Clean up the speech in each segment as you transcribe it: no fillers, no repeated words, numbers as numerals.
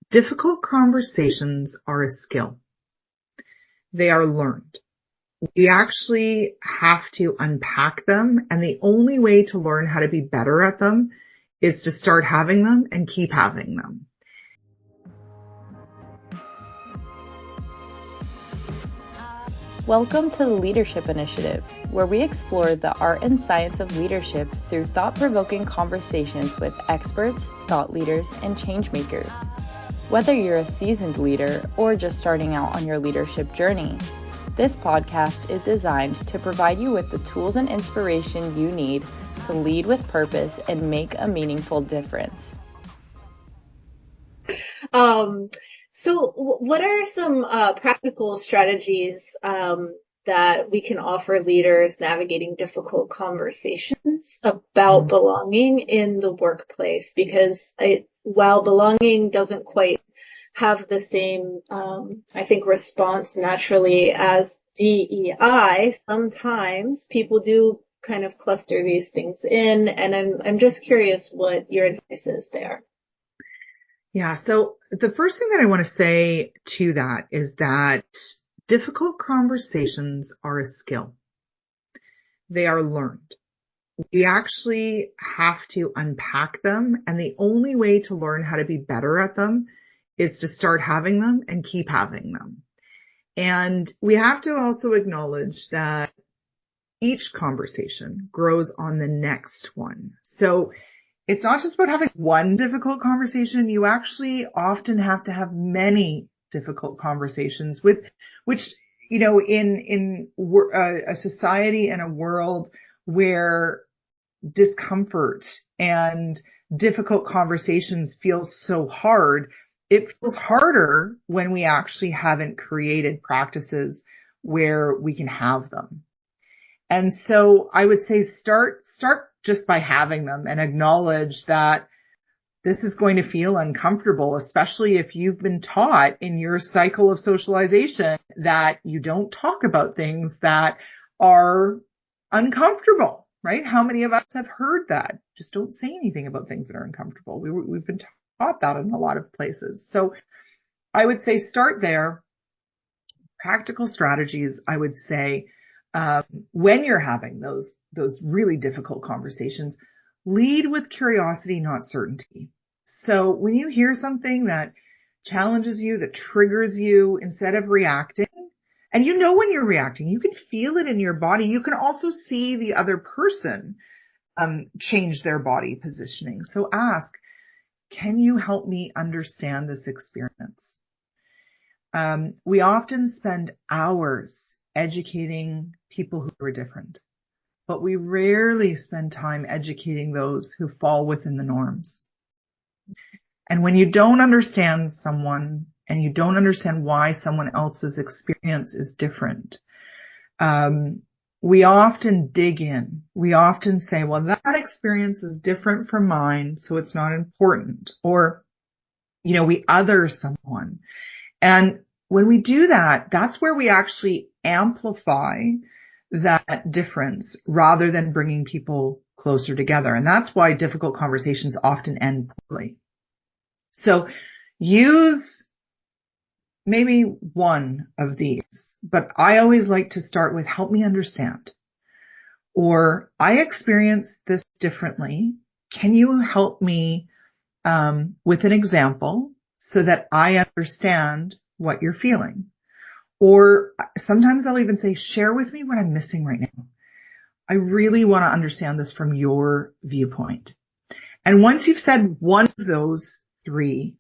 Difficult conversations are a skill. They are learned. We actually have to unpack them, and the only way to learn how to be better at them is to start having them and keep having them. Welcome to the Leadership Initiative, where we explore the art and science of leadership through thought-provoking conversations with experts, thought leaders, and change makers. Whether you're a seasoned leader or just starting out on your leadership journey, this podcast is designed to provide you with the tools and inspiration you need to lead with purpose and make a meaningful difference. So what are some practical strategies that we can offer leaders navigating difficult conversations about belonging in the workplace? Because while belonging doesn't quite have the same, I think, response naturally as DEI, sometimes people do kind of cluster these things in, and I'm just curious what your advice is there. Yeah. So the first thing that I want to say to that is that difficult conversations are a skill. They are learned. We actually have to unpack them, and the only way to learn how to be better at them is to start having them and keep having them. And we have to also acknowledge that each conversation grows on the next one. So it's not just about having one difficult conversation. You actually often have to have many difficult conversations which, you know, in a society and a world where discomfort and difficult conversations feel so hard, it feels harder when we actually haven't created practices where we can have them. And so I would say start just by having them and acknowledge that this is going to feel uncomfortable, especially if you've been taught in your cycle of socialization that you don't talk about things that are uncomfortable, right? How many of us have heard that? Just don't say anything about things that are uncomfortable. We've been taught that in a lot of places. So I would say start there. Practical strategies, I would say, when you're having those really difficult conversations, lead with curiosity, not certainty. So when you hear something that challenges you, that triggers you, instead of reacting, and you know when you're reacting, you can feel it in your body. You can also see the other person change their body positioning. So ask, can you help me understand this experience? We often spend hours educating people who are different, but we rarely spend time educating those who fall within the norms. And when you don't understand someone and you don't understand why someone else's experience is different, we often dig in. We often say, well, that experience is different from mine, so it's not important. Or, you know, we other someone. And when we do that, that's where we actually amplify that difference rather than bringing people closer together. And that's why difficult conversations often end poorly. So use maybe one of these, but I always like to start with help me understand, or I experience this differently. Can you help me with an example so that I understand what you're feeling? Or sometimes I'll even say, share with me what I'm missing right now. I really want to understand this from your viewpoint. And once you've said one of those three,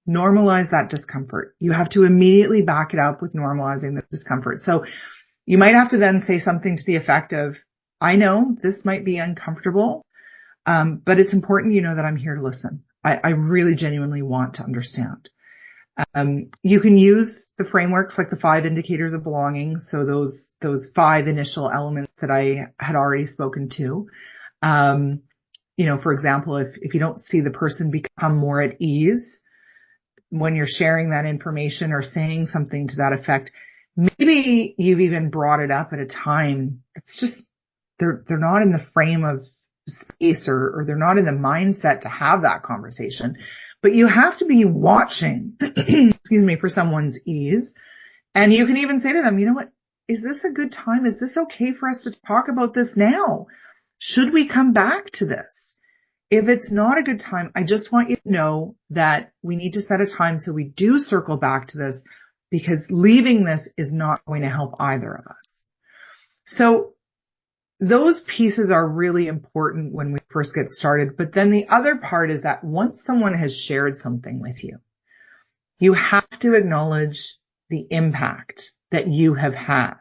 normalize that discomfort. You have to immediately back it up with normalizing the discomfort. So you might have to then say something to the effect of, I know this might be uncomfortable, but it's important you know that I'm here to listen. I really genuinely want to understand. You can use the frameworks like the 5 indicators of belonging. So those 5 initial elements that I had already spoken to. You know, for example, if you don't see the person become more at ease when you're sharing that information or saying something to that effect, maybe you've even brought it up at a time that's just, they're not in the frame of space or they're not in the mindset to have that conversation. but you have to be watching, excuse me, for someone's ease. And you can even say to them, you know what? Is this a good time? Is this okay for us to talk about this now? Should we come back to this? If it's not a good time, I just want you to know that we need to set a time so we do circle back to this, because leaving this is not going to help either of us. So those pieces are really important when we first get started. But then the other part is that once someone has shared something with you, you have to acknowledge the impact that you have had.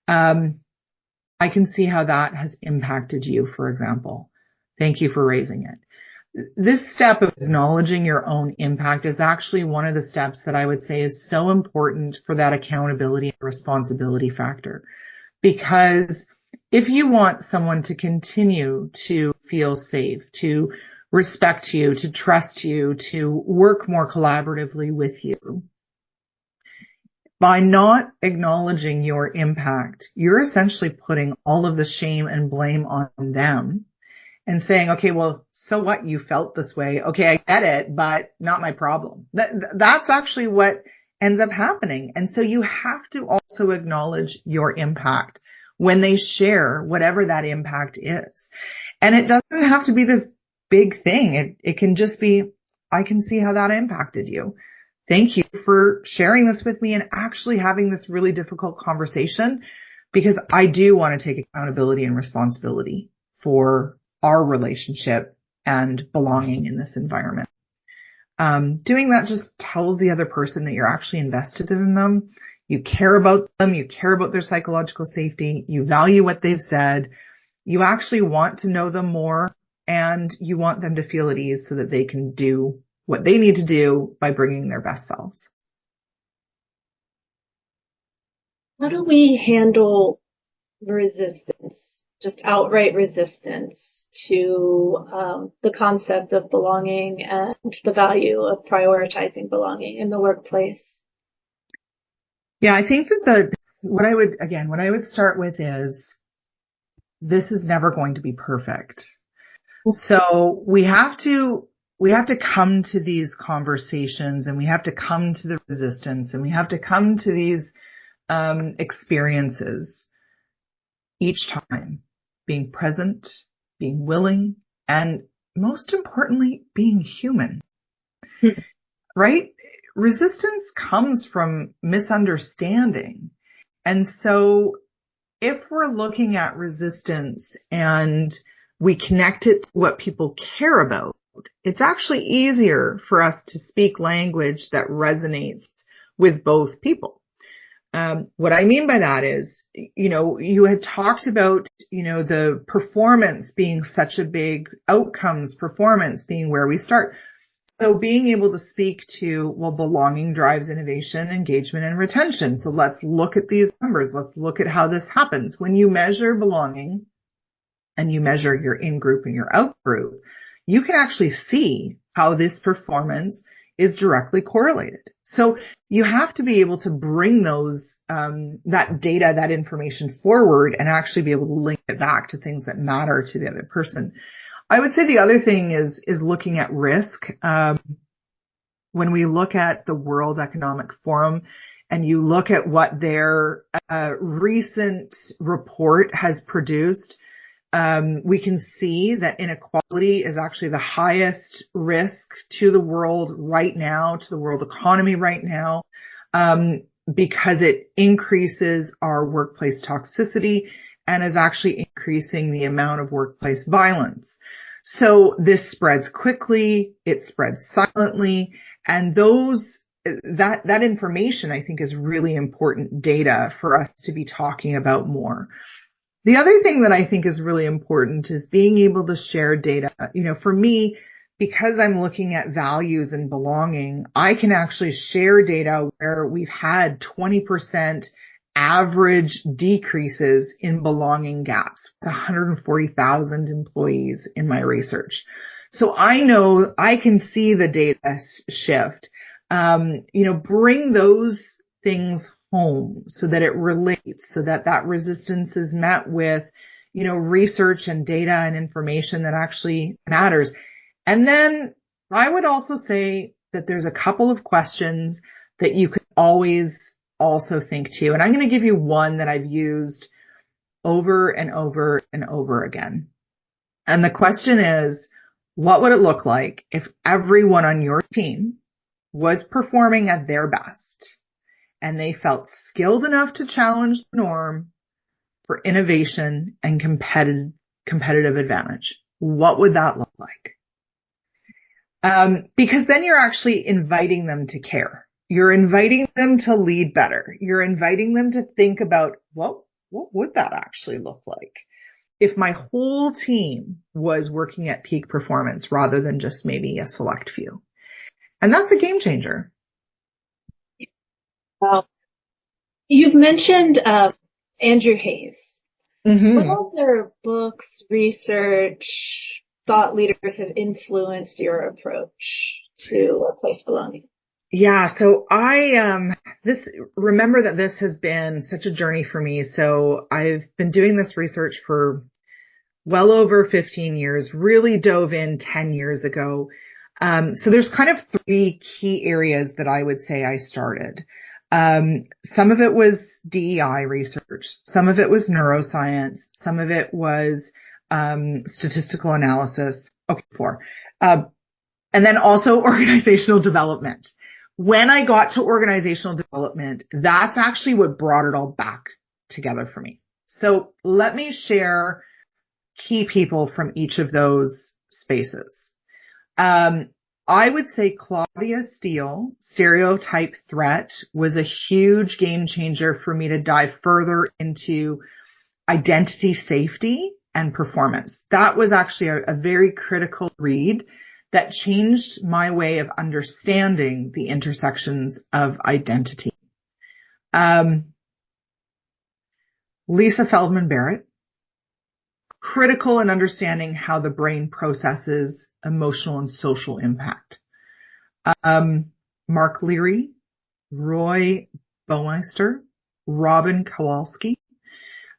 I can see how that has impacted you, for example. Thank you for raising it. This step of acknowledging your own impact is actually one of the steps that I would say is so important for that accountability and responsibility factor. Because if you want someone to continue to feel safe, to respect you, to trust you, to work more collaboratively with you, by not acknowledging your impact, you're essentially putting all of the shame and blame on them and saying, okay, well, so what? You felt this way. Okay, I get it, but not my problem. That's actually what ends up happening. And so you have to also acknowledge your impact when they share whatever that impact is. And it doesn't have to be this big thing. It can just be, I can see how that impacted you. Thank you for sharing this with me and actually having this really difficult conversation, because I do want to take accountability and responsibility for our relationship and belonging in this environment. Doing that just tells the other person that you're actually invested in them. You care about them. You care about their psychological safety. You value what they've said. You actually want to know them more, and you want them to feel at ease so that they can do what they need to do by bringing their best selves. How do we handle resistance, just outright resistance to the concept of belonging and the value of prioritizing belonging in the workplace? Yeah, I think that what I would start with is, this is never going to be perfect. So we have to come to these conversations, and we have to come to the resistance, and we have to come to these experiences each time being present, being willing, and most importantly, being human. Right? Resistance comes from misunderstanding. And so if we're looking at resistance and we connect it to what people care about, it's actually easier for us to speak language that resonates with both people. What I mean by that is, you had talked about, the performance being such a big outcomes, performance being where we start. So being able to speak to, well, belonging drives innovation, engagement, and retention. So let's look at these numbers. Let's look at how this happens. When you measure belonging and you measure your in-group and your out-group, you can actually see how this performance is directly correlated. So you have to be able to bring those, that data, that information forward, and actually be able to link it back to things that matter to the other person. I would say the other thing is looking at risk. When we look at the World Economic Forum and you look at what their recent report has produced, we can see that inequality is actually the highest risk to the world right now, to the world economy right now, because it increases our workplace toxicity and is actually increasing the amount of workplace violence. So this spreads quickly, it spreads silently, and that information, I think, is really important data for us to be talking about more. The other thing that I think is really important is being able to share data. For me, because I'm looking at values and belonging, I can actually share data where we've had 20% average decreases in belonging gaps, 140,000 employees in my research. So I know I can see the data shift. Bring those things home so that it relates, so that resistance is met with, research and data and information that actually matters. And then I would also say that there's a couple of questions that you could always also think too. And I'm going to give you one that I've used over and over and over again. And the question is, what would it look like if everyone on your team was performing at their best and they felt skilled enough to challenge the norm for innovation and competitive advantage? What would that look like? Because then you're actually inviting them to care. You're inviting them to lead better. You're inviting them to think about, what would that actually look like if my whole team was working at peak performance rather than just maybe a select few? And that's a game changer. Well, you've mentioned Andrew Hayes. Mm-hmm. What other books, research, thought leaders have influenced your approach to workplace belonging? Yeah. So remember that this has been such a journey for me. So I've been doing this research for well over 15 years, really dove in 10 years ago. So there's kind of three key areas that I would say I started. Some of it was DEI research. Some of it was neuroscience. Some of it was, statistical analysis. Okay, four. And then also organizational development. When I got to organizational development, that's actually what brought it all back together for me. So let me share key people from each of those spaces. I would say Claudia Steele, Stereotype Threat, was a huge game changer for me to dive further into identity safety and performance. That was actually a very critical read that changed my way of understanding the intersections of identity. Lisa Feldman Barrett, critical in understanding how the brain processes emotional and social impact. Mark Leary, Roy Baumeister, Robin Kowalski,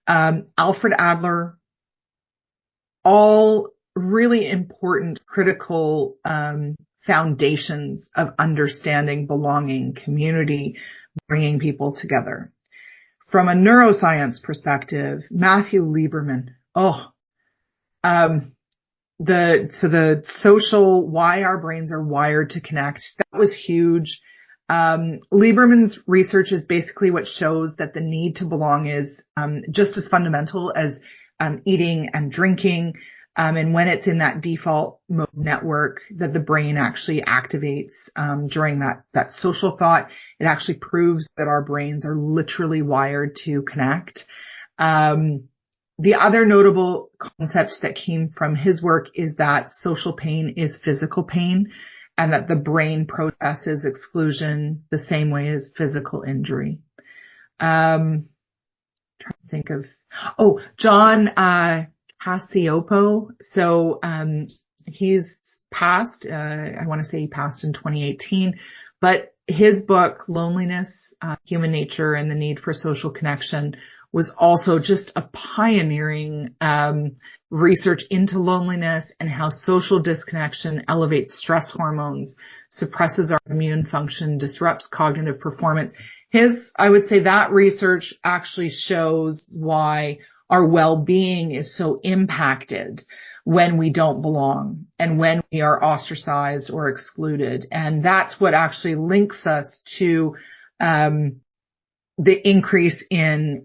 Alfred Adler, all really important, critical foundations of understanding, belonging, community, bringing people together. From a neuroscience perspective, Matthew Lieberman, the social, why our brains are wired to connect, that was huge. Lieberman's research is basically what shows that the need to belong is just as fundamental as eating and drinking. And when it's in that default mode network that the brain actually activates during that social thought, it actually proves that our brains are literally wired to connect. The other notable concept that came from his work is that social pain is physical pain and that the brain processes exclusion the same way as physical injury. Trying to think of, John Cacioppo. So he's passed, I want to say he passed in 2018, but his book, Loneliness, Human Nature and the Need for Social Connection, was also just a pioneering research into loneliness and how social disconnection elevates stress hormones, suppresses our immune function, disrupts cognitive performance. I would say that research actually shows why our well-being is so impacted when we don't belong and when we are ostracized or excluded. And that's what actually links us to the increase in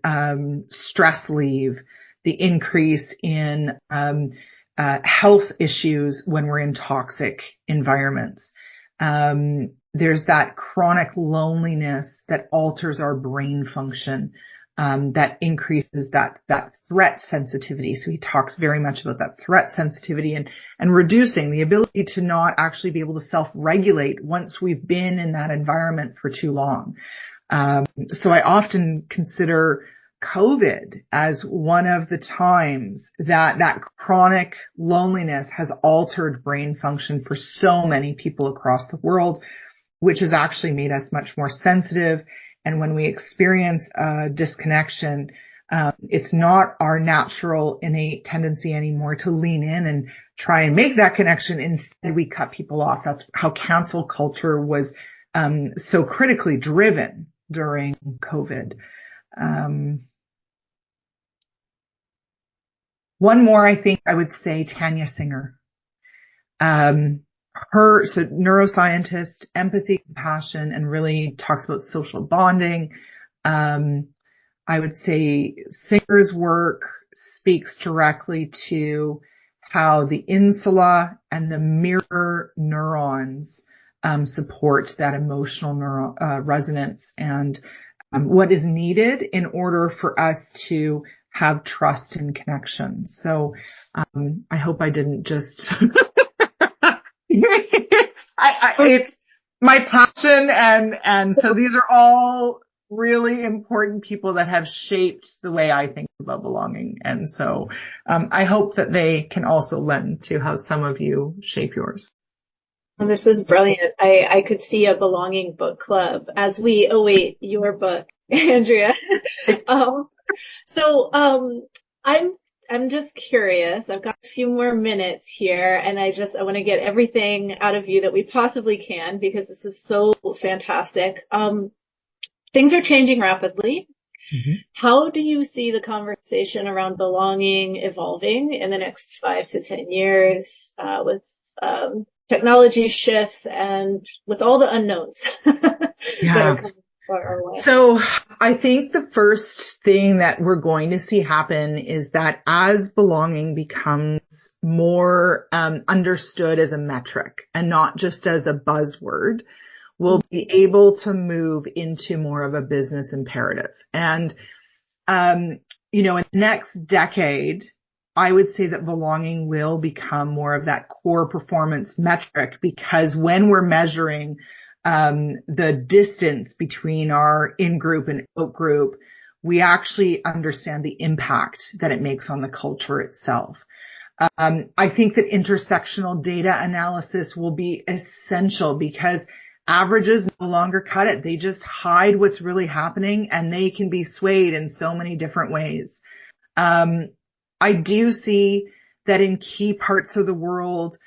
stress leave, the increase in health issues when we're in toxic environments. There's that chronic loneliness that alters our brain function, that increases that threat sensitivity. So he talks very much about that threat sensitivity and reducing the ability to not actually be able to self-regulate once we've been in that environment for too long. So I often consider COVID as one of the times that chronic loneliness has altered brain function for so many people across the world, which has actually made us much more sensitive. And when we experience disconnection, It's not our natural innate tendency anymore to lean in and try and make that connection. Instead, we cut people off. That's how cancel culture was so critically driven during COVID. One more, I think I would say Tanya Singer. So neuroscientist, empathy, compassion, and really talks about social bonding. I would say Singer's work speaks directly to how the insula and the mirror neurons support that emotional resonance and what is needed in order for us to have trust and connection. So I hope I didn't just it's my passion, and so these are all really important people that have shaped the way I think about belonging. And so I hope that they can also lend to how some of you shape yours. Well, this is brilliant. I could see a belonging book club as we await your book, Andrea. I'm just curious. I've got a few more minutes here, and I want to get everything out of you that we possibly can, because this is so fantastic. Things are changing rapidly. Mm-hmm. How do you see the conversation around belonging evolving in the next 5 to 10 years, with technology shifts and with all the unknowns that are coming our way? So I think the first thing that we're going to see happen is that as belonging becomes more understood as a metric and not just as a buzzword, we'll be able to move into more of a business imperative. And, in the next decade, I would say that belonging will become more of that core performance metric, because when we're measuring the distance between our in-group and out-group, we actually understand the impact that it makes on the culture itself. I think that intersectional data analysis will be essential, because averages no longer cut it. They just hide what's really happening, and they can be swayed in so many different ways. I do see that in key parts of the world,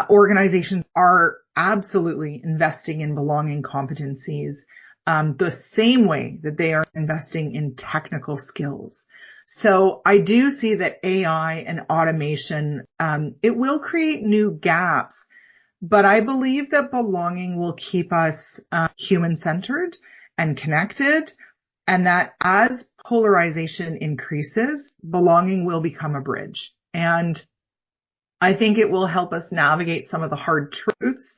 organizations are absolutely investing in belonging competencies, the same way that they are investing in technical skills. So I do see that AI and automation, it will create new gaps, but I believe that belonging will keep us human-centered and connected, and that as polarization increases, belonging will become a bridge. And I think it will help us navigate some of the hard truths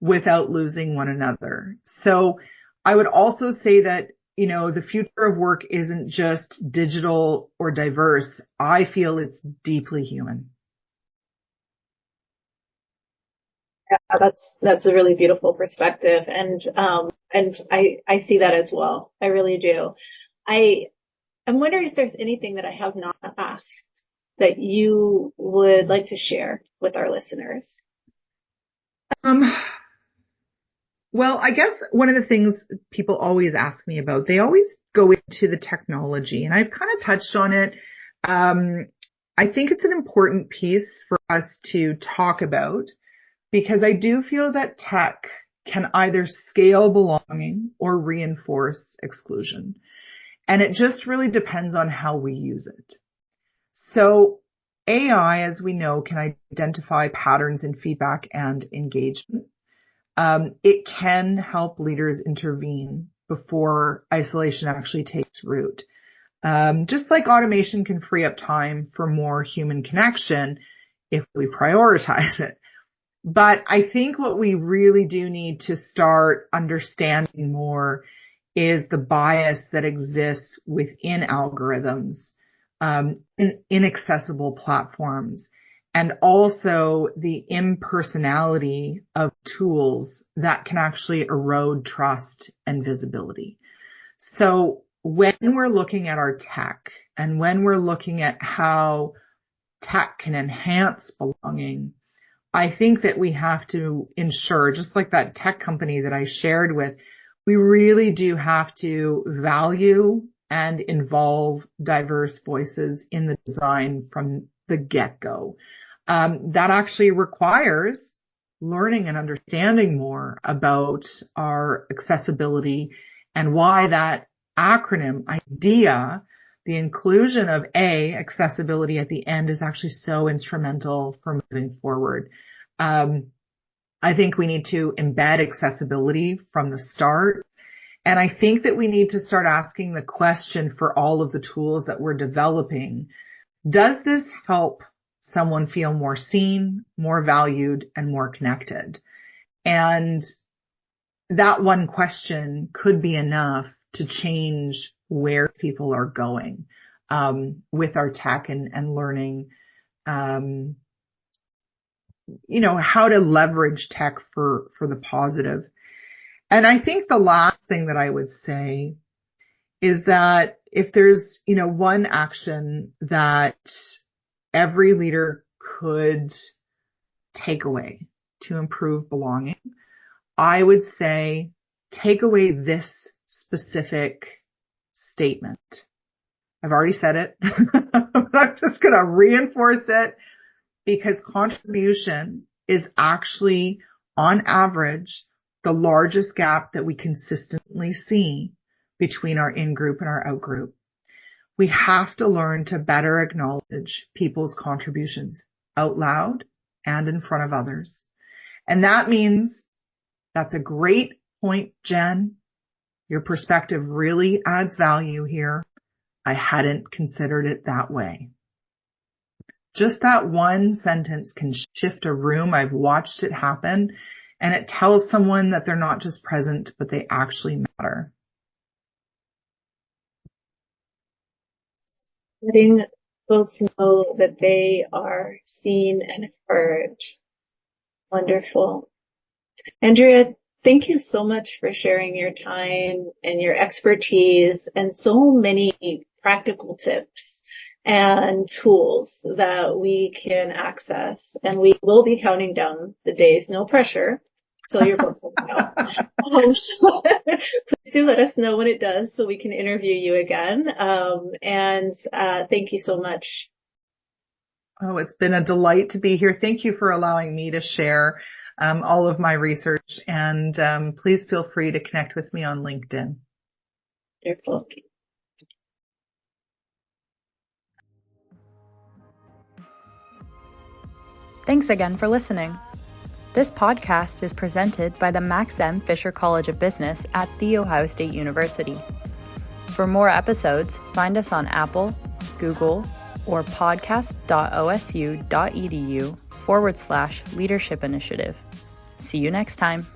without losing one another. So I would also say that, the future of work isn't just digital or diverse. I feel it's deeply human. Yeah, that's a really beautiful perspective. And I see that as well. I really do. I'm wondering if there's anything that I have not asked that you would like to share with our listeners. Well, I guess one of the things people always ask me about, they always go into the technology, and I've kind of touched on it. I think it's an important piece for us to talk about, because I do feel that tech can either scale belonging or reinforce exclusion. And it just really depends on how we use it. So AI, as we know, can identify patterns in feedback and engagement. It can help leaders intervene before isolation actually takes root. Just like automation can free up time for more human connection if we prioritize it. But I think what we really do need to start understanding more is the bias that exists within algorithms, in inaccessible platforms, and also the impersonality of tools that can actually erode trust and visibility. So when we're looking at our tech, and when we're looking at how tech can enhance belonging, I think that we have to ensure, just like that tech company that I shared with, we really do have to value and involve diverse voices in the design from the get-go. That actually requires learning and understanding more about our accessibility and why that acronym IDEA, the inclusion of accessibility at the end, is actually so instrumental for moving forward. I think we need to embed accessibility from the start. And I think that we need to start asking the question for all of the tools that we're developing. Does this help someone feel more seen, more valued, and more connected? And that one question could be enough to change where people are going with our tech and learning, how to leverage tech for the positive. And I think the last thing that I would say is that if there's, one action that every leader could take away to improve belonging, I would say take away this specific statement. I've already said it, but I'm just going to reinforce it, because contribution is actually, on average, the largest gap that we consistently see between our in-group and our out-group. We have to learn to better acknowledge people's contributions out loud and in front of others. And that means, that's a great point, Jen. Your perspective really adds value here. I hadn't considered it that way. Just that one sentence can shift a room. I've watched it happen, and it tells someone that they're not just present, but they actually matter. Letting folks know that they are seen and heard. Wonderful. Andrea, thank you so much for sharing your time and your expertise and so many practical tips and tools that we can access. And we will be counting down the days, no pressure, till your book comes out. Please do let us know when it does so we can interview you again. Thank you so much. Oh, it's been a delight to be here. Thank you for allowing me to share all of my research, and please feel free to connect with me on LinkedIn. Wonderful. Thanks again for listening. This podcast is presented by the Max M. Fisher College of Business at The Ohio State University. For more episodes, find us on Apple, Google, or podcast.osu.edu/leadership initiative. See you next time.